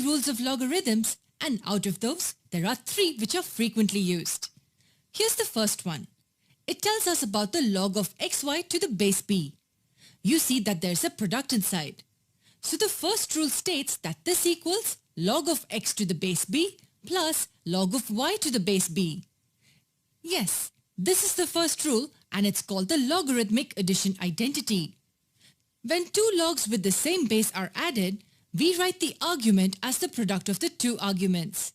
rules of logarithms, and out of those, there are 3 which are frequently used. Here's the first one. It tells us about the log of xy to the base b. You see that there's a product inside. So the first rule states that this equals log of x to the base b plus log of y to the base b. Yes, this is the first rule and it's called the logarithmic addition identity. When 2 logs with the same base are added, we write the argument as the product of the 2 arguments.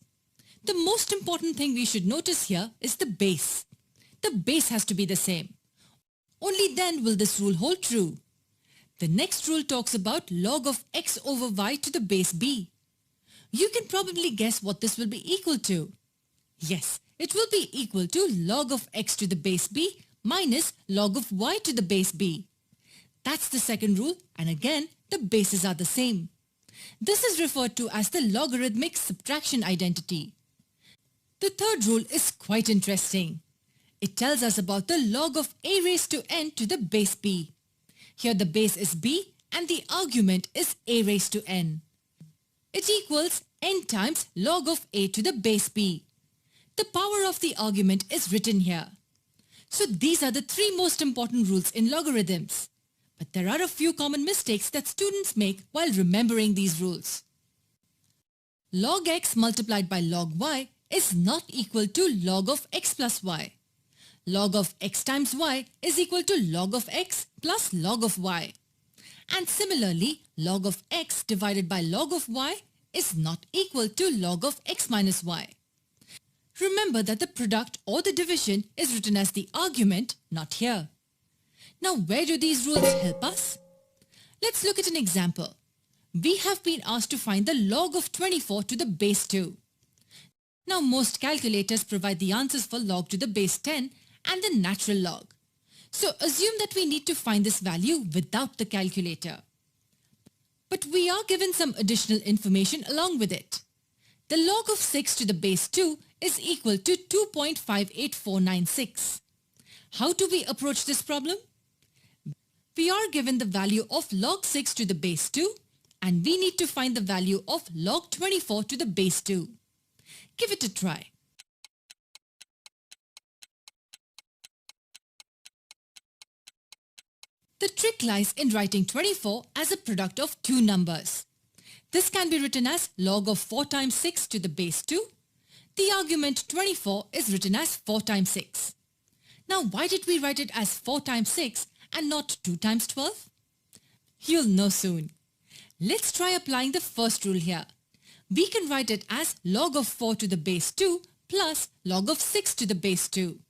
The most important thing we should notice here is the base. The base has to be the same. Only then will this rule hold true. The next rule talks about log of x over y to the base b. You can probably guess what this will be equal to. Yes, it will be equal to log of x to the base b minus log of y to the base b. That's the second rule, and again, the bases are the same. This is referred to as the logarithmic subtraction identity. The third rule is quite interesting. It tells us about the log of a raised to n to the base b. Here the base is b and the argument is a raised to n. It equals n times log of a to the base b. The power of the argument is written here. So these are the 3 most important rules in logarithms. But there are a few common mistakes that students make while remembering these rules. Log x multiplied by log y is not equal to log of x plus y. Log of x times y is equal to log of x plus log of y. And similarly, log of x divided by log of y is not equal to log of x minus y. Remember that the product or the division is written as the argument, not here. Now, where do these rules help us? Let's look at an example. We have been asked to find the log of 24 to the base 2. Now, most calculators provide the answers for log to the base 10 and the natural log. So, assume that we need to find this value without the calculator. But we are given some additional information along with it. The log of 6 to the base 2 is equal to 2.58496. How do we approach this problem? We are given the value of log 6 to the base 2 and we need to find the value of log 24 to the base 2. Give it a try. The trick lies in writing 24 as a product of 2 numbers. This can be written as log of 4 times 6 to the base 2. The argument 24 is written as 4 times 6. Now, why did we write it as 4 times 6 and not 2 times 12? You'll know soon. Let's try applying the first rule here. We can write it as log of 4 to the base 2 plus log of 6 to the base 2.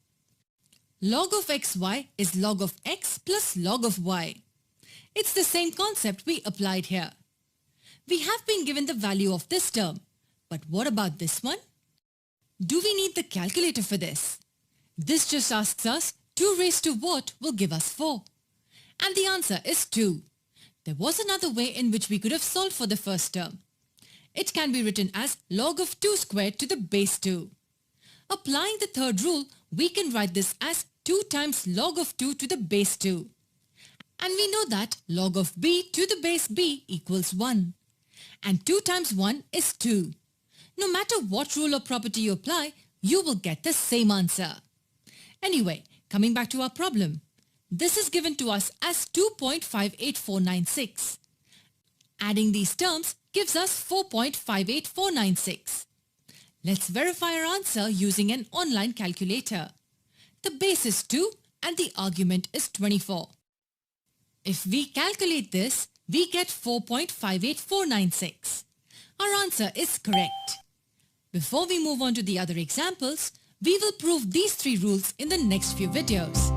Log of xy is log of x plus log of y. It's the same concept we applied here. We have been given the value of this term, but what about this one? Do we need the calculator for this? This just asks us 2 raised to what will give us 4? And the answer is 2. There was another way in which we could have solved for the first term. It can be written as log of 2 squared to the base 2. Applying the third rule, we can write this as 2 times log of 2 to the base 2. And we know that log of b to the base b equals 1. And 2 times 1 is 2. No matter what rule or property you apply, you will get the same answer. Anyway, coming back to our problem. This is given to us as 2.58496. Adding these terms gives us 4.58496. Let's verify our answer using an online calculator. The base is 2 and the argument is 24. If we calculate this, we get 4.58496. Our answer is correct. Before we move on to the other examples, we will prove these 3 rules in the next few videos.